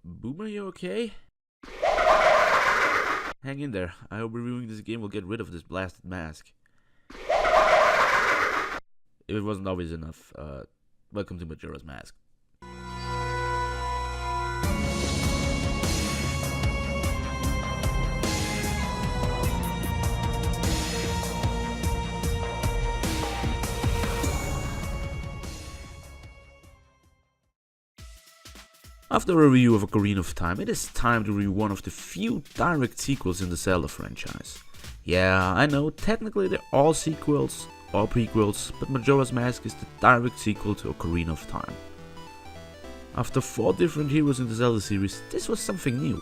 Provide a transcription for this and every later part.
Boomer, you okay? Hang in there. I hope reviewing this game will get rid of this blasted mask. If it wasn't obvious enough, welcome to Majora's Mask. After a review of Ocarina of Time, it is time to review one of the few direct sequels in the Zelda franchise. Yeah, I know, technically they're all sequels or prequels, but Majora's Mask is the direct sequel to Ocarina of Time. After 4 different heroes in the Zelda series, this was something new.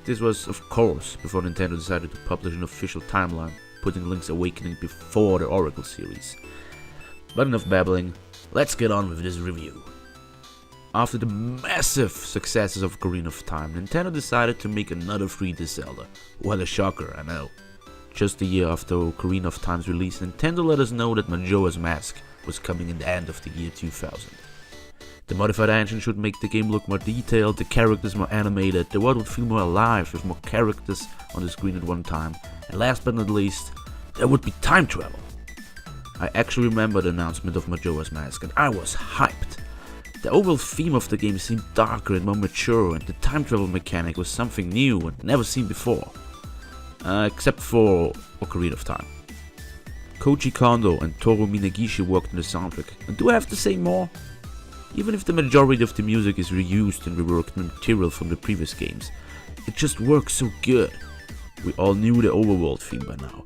This was, of course, before Nintendo decided to publish an official timeline, putting Link's Awakening before the Oracle series. But enough babbling, let's get on with this review. After the massive successes of Ocarina of Time, Nintendo decided to make another 3D Zelda. What a shocker, I know. Just a year after Ocarina of Time's release, Nintendo let us know that Majora's Mask was coming in the end of the year 2000. The modified engine should make the game look more detailed, the characters more animated, the world would feel more alive with more characters on the screen at one time, and last but not least, there would be time travel. I actually remember the announcement of Majora's Mask and I was hyped. The overall theme of the game seemed darker and more mature, and the time travel mechanic was something new and never seen before. Except for Ocarina of Time. Koji Kondo and Toru Minagishi worked on the soundtrack, and do I have to say more? Even if the majority of the music is reused and reworked material from the previous games, it just works so good. We all knew the overworld theme by now.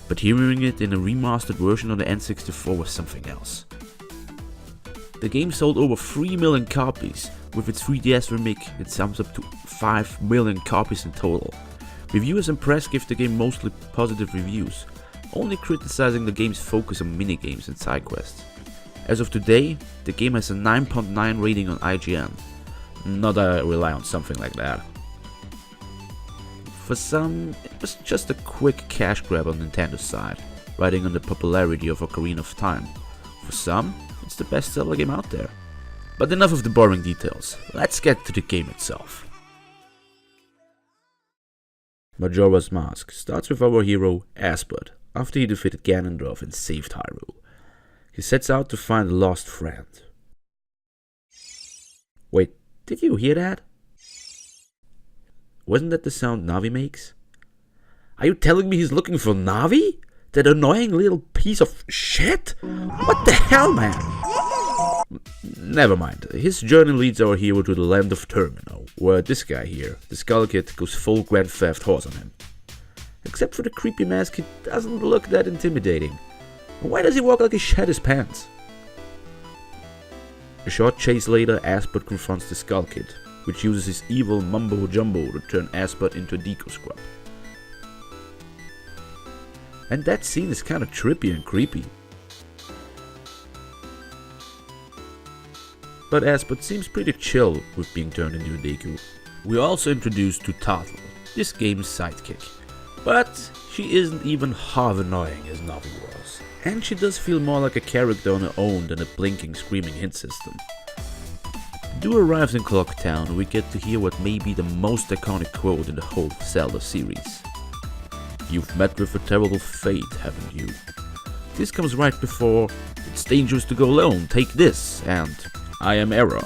But hearing it in a remastered version on the N64 was something else. The game sold over 3 million copies. With its 3DS remake, it sums up to 5 million copies in total. Reviewers and press give the game mostly positive reviews, only criticizing the game's focus on minigames and side quests. As of today, the game has a 9.9 rating on IGN. Not that I rely on something like that. For some, it was just a quick cash grab on Nintendo's side, riding on the popularity of Ocarina of Time. For some, it's the best Zelda game out there. But enough of the boring details, let's get to the game itself. Majora's Mask starts with our hero, Asbot, after he defeated Ganondorf and saved Hyrule. He sets out to find a lost friend. Wait, did you hear that? Wasn't that the sound Navi makes? Are you telling me he's looking for Navi? That annoying little piece of shit? What the hell, man? Never mind. His journey leads our hero to the land of Termino, where this guy here, the Skull Kid, goes full Grand Theft Horse on him. Except for the creepy mask, he doesn't look that intimidating. Why does he walk like he shed his pants? A short chase later, Asbot confronts the Skull Kid, which uses his evil mumbo jumbo to turn Asbot into a Deco Scrub. And that scene is kinda trippy and creepy. But Asbot seems pretty chill with being turned into a Deku. We're also introduced to Turtle, this game's sidekick. But she isn't even half annoying as Navi was. And she does feel more like a character on her own than a blinking, screaming hint system. Due arrives in Clock Town, and we get to hear what may be the most iconic quote in the whole Zelda series. "You've met with a terrible fate, haven't you?" This comes right before "It's dangerous to go alone, take this," and "I am Error."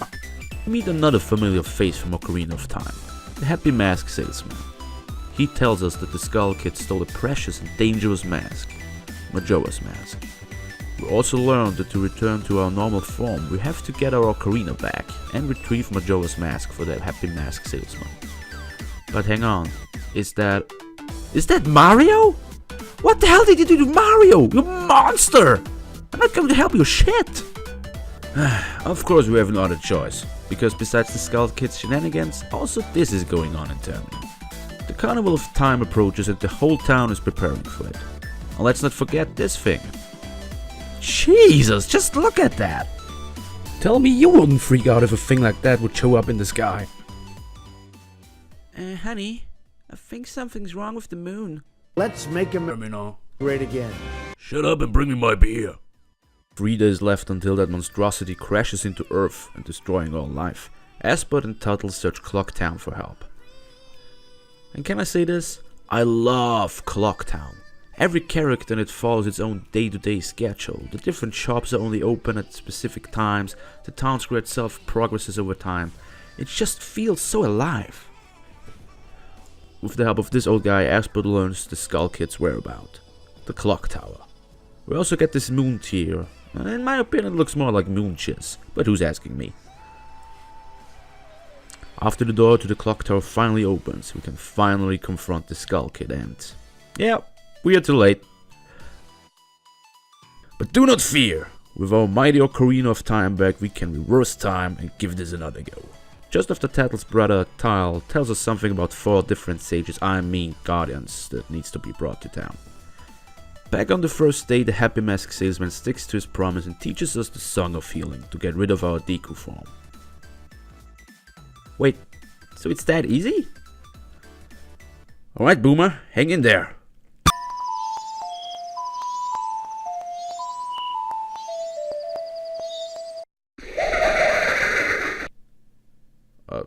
We meet another familiar face from Ocarina of Time, the Happy Mask salesman. He tells us that the Skull Kid stole a precious and dangerous mask, Majora's Mask. We also learned that to return to our normal form, we have to get our Ocarina back and retrieve Majora's Mask for the Happy Mask salesman. But hang on, is that Mario? What the hell did you do to Mario, you monster? I'm not going to help your shit. Of course we have no other choice, because besides the Skull Kid's shenanigans, also this is going on in Termino. The Carnival of Time approaches and the whole town is preparing for it. And let's not forget this thing. Jesus, just look at that! Tell me you wouldn't freak out if a thing like that would show up in the sky. Honey, I think something's wrong with the moon. Let's make him Termino. Great again. Shut up and bring me my beer. 3 days left until that monstrosity crashes into Earth and destroying all life. Aspert and Tuttle search Clock Town for help. And can I say this? I love Clock Town. Every character in it follows its own day-to-day schedule. The different shops are only open at specific times. The town square itself progresses over time. It just feels so alive. With the help of this old guy, Aspert learns the Skull Kid's whereabouts. The Clock Tower. We also get this moon tier. In my opinion, it looks more like moon chiz, but who's asking me? After the door to the clock tower finally opens, we can finally confront the Skull Kid and... yeah, we are too late. But do not fear! With our mighty Ocarina of Time back, we can reverse time and give this another go. Just after Tattle's brother, Tile, tells us something about 4 different sages, guardians, that needs to be brought to town. Back on the first day, the Happy Mask salesman sticks to his promise and teaches us the Song of Healing to get rid of our Deku form. Wait, so it's that easy? Alright Boomer, hang in there.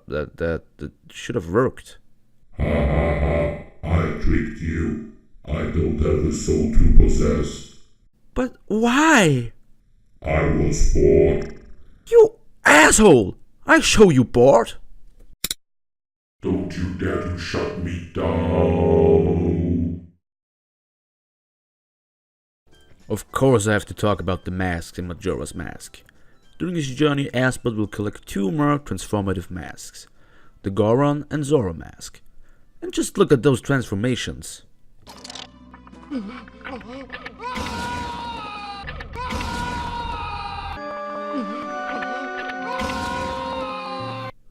That should have worked. Ha ha ha, I tricked you. I don't have a soul to possess. But why? I was bored. You asshole! I show you bored. Don't you dare to shut me down. Of course I have to talk about the masks in Majora's Mask. During his journey, Aspert will collect 2 more transformative masks. The Goron and Zora mask. And just look at those transformations.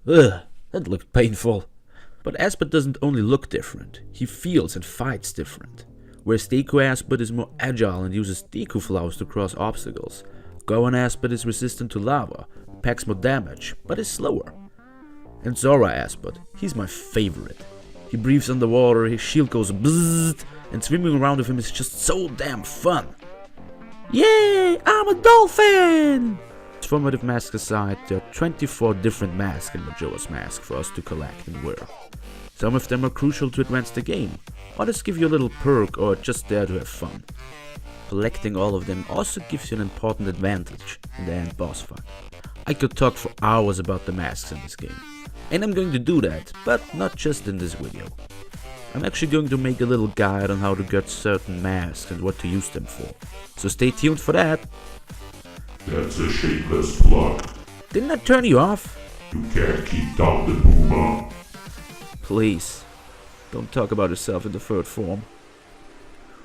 Ugh, that looked painful. But Aspert doesn't only look different, he feels and fights different. Whereas Deku Aspert is more agile and uses Deku flowers to cross obstacles, Goron Aspert is resistant to lava, packs more damage, but is slower. And Zora Aspert, he's my favorite. He breathes underwater, his shield goes bzzzt, and swimming around with him is just so damn fun. Yay, I'm a dolphin! Transformative masks aside, there are 24 different masks in Majora's Mask for us to collect and wear. Some of them are crucial to advance the game, others give you a little perk or just there to have fun. Collecting all of them also gives you an important advantage in the end boss fight. I could talk for hours about the masks in this game, and I'm going to do that, but not just in this video. I'm actually going to make a little guide on how to get certain masks and what to use them for, so stay tuned for that. That's a shapeless plug. Didn't I turn you off? You can't keep down the Boomer. Please, don't talk about yourself in the third form.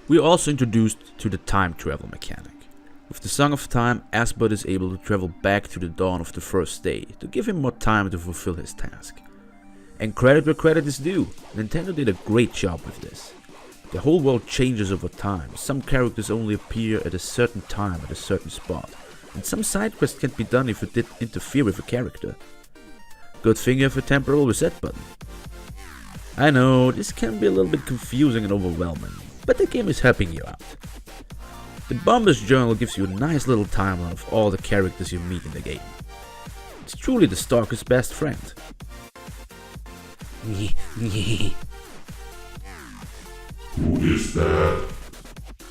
We are also introduced to the time travel mechanic. With the Song of Time, Aspert is able to travel back to the dawn of the first day to give him more time to fulfill his task. And credit where credit is due, Nintendo did a great job with this. The whole world changes over time, some characters only appear at a certain time at a certain spot, and some side quests can't be done if it did interfere with a character. Good thing you have a temporal reset button. I know, this can be a little bit confusing and overwhelming, but the game is helping you out. The Bomber's Journal gives you a nice little timeline of all the characters you meet in the game. It's truly the stalker's best friend. Who is that?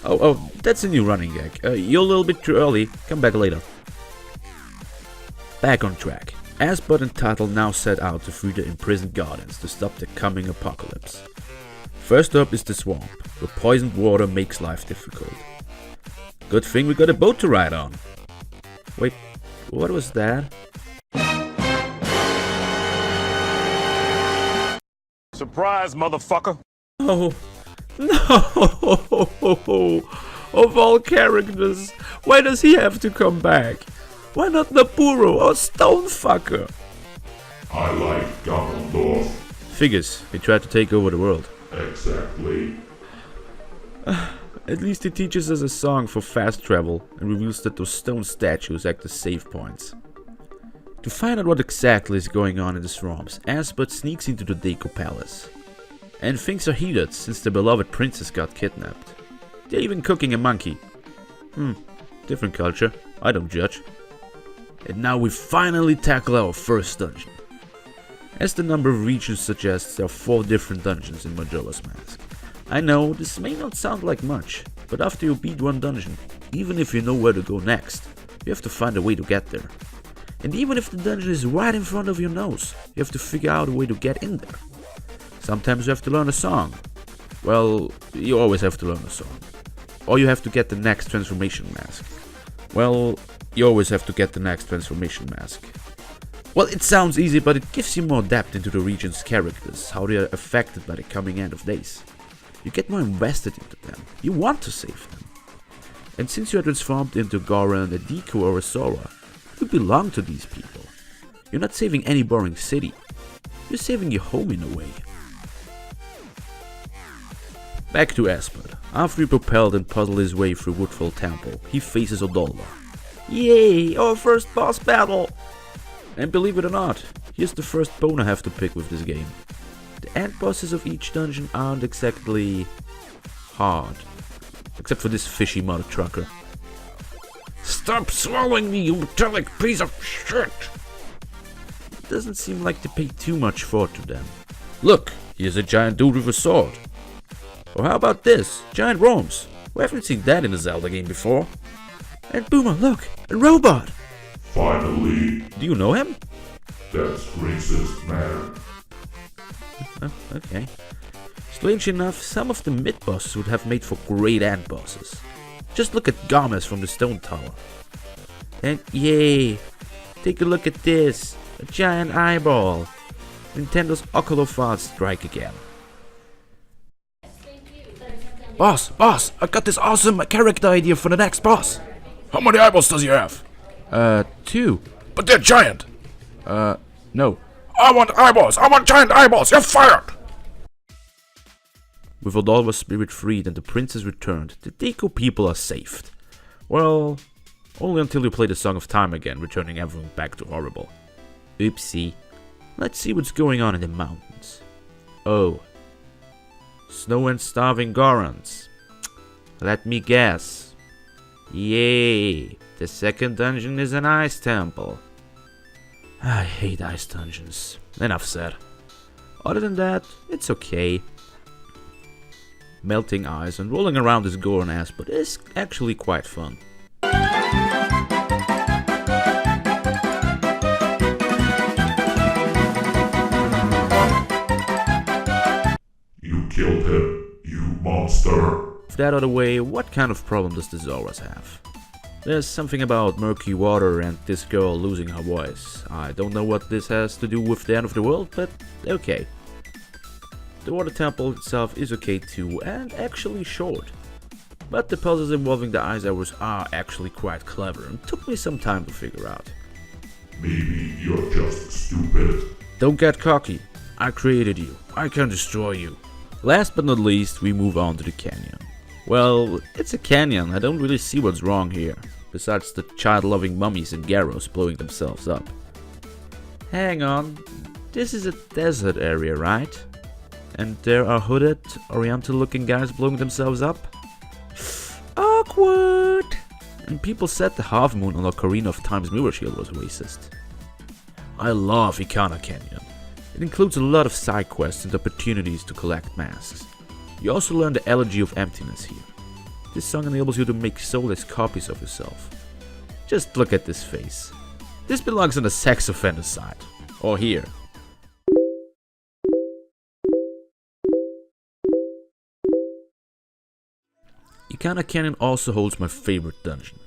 Oh, that's a new running gag. You're a little bit too early, come back later. Back on track. Aspert and Tuttle now set out to free the imprisoned guardians to stop the coming apocalypse. First up is the swamp, where poisoned water makes life difficult. Good thing we got a boat to ride on. Wait, what was that? Surprise, motherfucker! Oh, no! Of all characters, why does he have to come back? Why not Napuro or Stonefucker? I like Ganondorf. Figures, he tried to take over the world. Exactly. At least he teaches us a song for fast travel and reveals that those stone statues act as save points. To find out what exactly is going on in the swamps, Aspert sneaks into the Deku Palace. And things are heated since the beloved princess got kidnapped. They're even cooking a monkey. Different culture. I don't judge. And now we finally tackle our first dungeon. As the number of regions suggests, there are 4 different dungeons in Majora's Mask. I know, this may not sound like much, but after you beat one dungeon, even if you know where to go next, you have to find a way to get there. And even if the dungeon is right in front of your nose, you have to figure out a way to get in there. Sometimes you have to learn a song. Well, you always have to learn a song. Or you have to get the next transformation mask. Well, you always have to get the next transformation mask. Well, it sounds easy, but it gives you more depth into the region's characters, how they are affected by the coming end of days. You get more invested into them. You want to save them. And since you are transformed into Goron, a Deku or a Sora, you belong to these people. You're not saving any boring city. You're saving your home in a way. Back to Espert. After he propelled and puzzled his way through Woodfall Temple, he faces Odolwa. Yay! Our first boss battle! And believe it or not, here's the first bone I have to pick with this game. The end bosses of each dungeon aren't exactly hard. Except for this fishy mother trucker. Stop swallowing me, you metallic piece of shit! It doesn't seem like they pay too much thought to them. Look, here's a giant dude with a sword. Or how about this? Giant worms. We haven't seen that in a Zelda game before. And Boomer, look! A robot! Finally, Do you know him? that's racist, man. Oh, okay. Strange enough, some of the mid-bosses would have made for great end bosses. Just look at Gomez from the Stone Tower. And yay! Take a look at this! A giant eyeball! Nintendo's Oculofast strike again. Boss! I got this awesome character idea for the next boss! How many eyeballs does he have? 2. But they're giant. No. I want eyeballs. I want giant eyeballs. You're fired. With Odolwa's spirit freed and the princess returned, the Deku people are saved. Well, only until you play the Song of Time again, returning everyone back to horrible. Oopsie. Let's see what's going on in the mountains. Oh. Snow and starving Gorons. Let me guess. Yay! The second dungeon is an ice temple. I hate ice dungeons. Enough said. Other than that, it's okay. Melting ice and rolling around this Goron ass, but is actually quite fun. You killed him, you monster. With that out of the way, what kind of problem does the Zoras have? There's something about murky water and this girl losing her voice. I don't know what this has to do with the end of the world, but okay. The water temple itself is okay too, and actually short. But the puzzles involving the ice hours are actually quite clever and took me some time to figure out. Maybe you're just stupid. Don't get cocky. I created you. I can destroy you. Last but not least, we move on to the canyon. Well, it's a canyon. I don't really see what's wrong here, besides the child-loving mummies and Garros blowing themselves up. Hang on. This is a desert area, right? And there are hooded, oriental-looking guys blowing themselves up? Awkward! And people said the half moon on Ocarina of Time's mirror shield was racist. I love Ikana Canyon. It includes a lot of side quests and opportunities to collect masks. You also learn the elegy of emptiness here. This song enables you to make soulless copies of yourself. Just look at this face. This belongs on the sex offender side. Or here. Ikana Canyon also holds my favorite dungeon,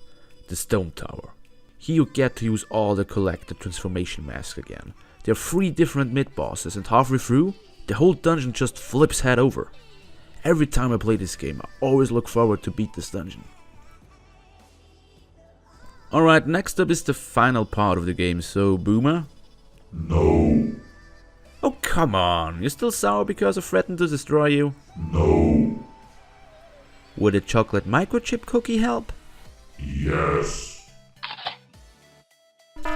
the Stone Tower. Here you get to use all the collected transformation masks again. There are 3 different mid-bosses and halfway through, the whole dungeon just flips head over. Every time I play this game, I always look forward to beat this dungeon. Alright, next up is the final part of the game, so Boomer? No, Oh come on, you're still sour because I threatened to destroy you? no, Would a chocolate microchip cookie help? yes.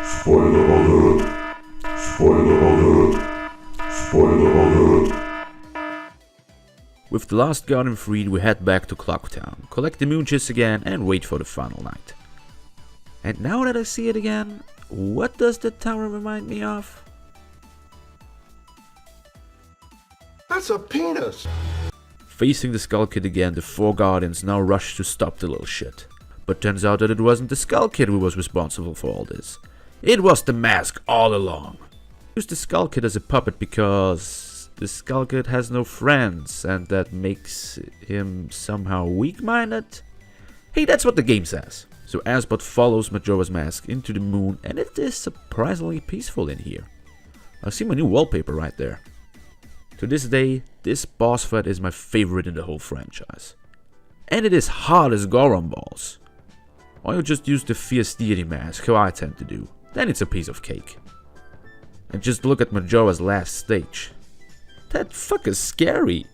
Spoiler alert. Spoiler alert. Spoiler alert. With the last garden freed, we head back to Clocktown, collect the Moonchips again and wait for the final night. And now that I see it again, what does the tower remind me of? That's a penis! Facing the Skull Kid again, the 4 guardians now rush to stop the little shit. But turns out that it wasn't the Skull Kid who was responsible for all this. It was the mask all along. Use the Skull Kid as a puppet because the Skull Kid has no friends and that makes him somehow weak-minded? Hey, that's what the game says. So Asbot follows Majora's Mask into the moon and it is surprisingly peaceful in here. I see my new wallpaper right there. To this day, this boss fight is my favorite in the whole franchise. And it is hard as Goron balls. Or you just use the Fierce Deity mask, how I tend to do. Then it's a piece of cake. And just look at Majora's last stage. That fucker's scary.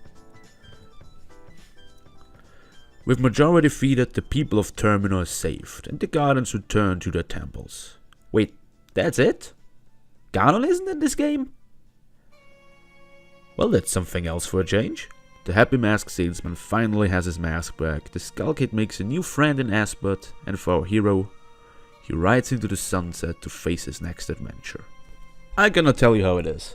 With Majora defeated, the people of Termina are saved, and the Guardians return to their temples. Wait, that's it? Ganon isn't in this game? Well, that's something else for a change. The happy mask salesman finally has his mask back, the Skull Kid makes a new friend in Asbot, and for our hero, he rides into the sunset to face his next adventure. I cannot tell you how it is.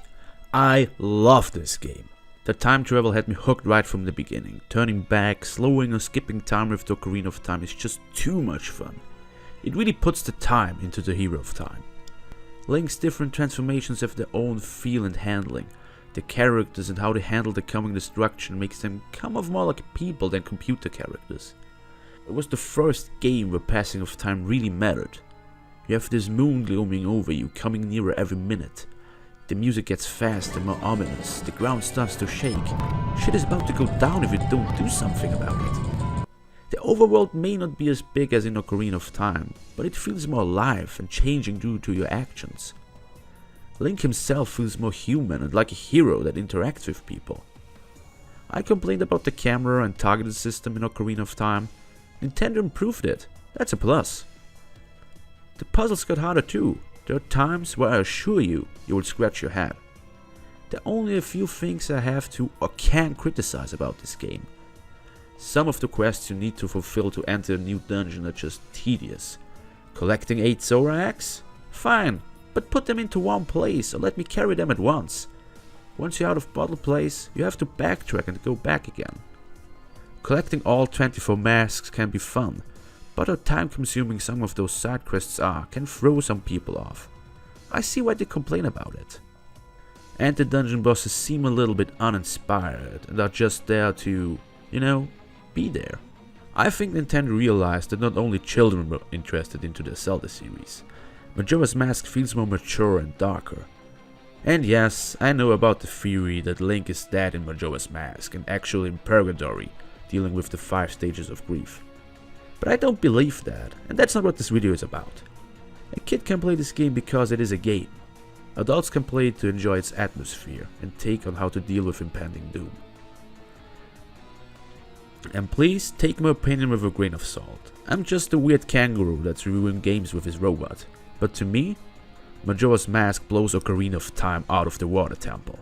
I love this game. The time travel had me hooked right from the beginning. Turning back, slowing or skipping time with the Ocarina of Time is just too much fun. It really puts the time into the Hero of Time. Link's different transformations have their own feel and handling. The characters and how they handle the coming destruction makes them come off more like people than computer characters. It was the first game where passing of time really mattered. You have this moon looming over you, coming nearer every minute. The music gets faster, more ominous, the ground starts to shake. Shit is about to go down if you don't do something about it. The overworld may not be as big as in Ocarina of Time, but it feels more alive and changing due to your actions. Link himself feels more human and like a hero that interacts with people. I complained about the camera and targeting system in Ocarina of Time. Nintendo improved it, that's a plus. The puzzles got harder too. There are times where I assure you, you will scratch your head. There are only a few things I have to or can criticize about this game. Some of the quests you need to fulfill to enter a new dungeon are just tedious. Collecting 8 Zora eggs? Fine, but put them into one place or let me carry them at once. Once you're out of bottle place, you have to backtrack and go back again. Collecting all 24 masks can be fun, but how time consuming some of those side quests are can throw some people off. I see why they complain about it. And the dungeon bosses seem a little bit uninspired and are just there to, be there. I think Nintendo realized that not only children were interested into the Zelda series. Majora's Mask feels more mature and darker. And yes, I know about the theory that Link is dead in Majora's Mask and actually in Purgatory, dealing with the 5 stages of grief. But I don't believe that, and that's not what this video is about. A kid can play this game because it is a game. Adults can play it to enjoy its atmosphere and take on how to deal with impending doom. And please take my opinion with a grain of salt. I'm just a weird kangaroo that's reviewing games with his robot. But to me, Majora's Mask blows Ocarina of Time out of the water temple.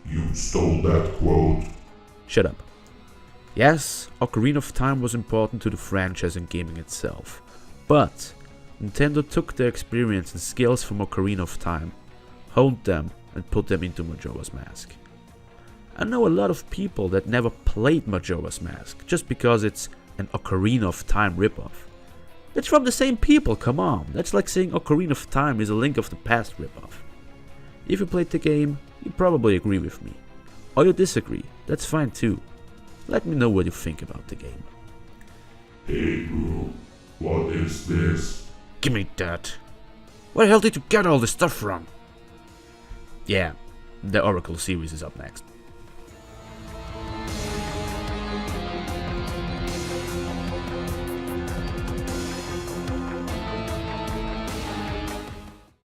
You stole that quote. Shut up. Yes, Ocarina of Time was important to the franchise and gaming itself. But Nintendo took their experience and skills from Ocarina of Time, honed them and put them into Majora's Mask. I know a lot of people that never played Majora's Mask just because it's an Ocarina of Time ripoff. It's from the same people, come on. That's like saying Ocarina of Time is a Link of the Past ripoff. If you played the game, you probably agree with me. Or you disagree, that's fine too. Let me know what you think about the game. Hey bro, what is this? Give me that. Where the hell did you get all this stuff from? Yeah, the Oracle series is up next.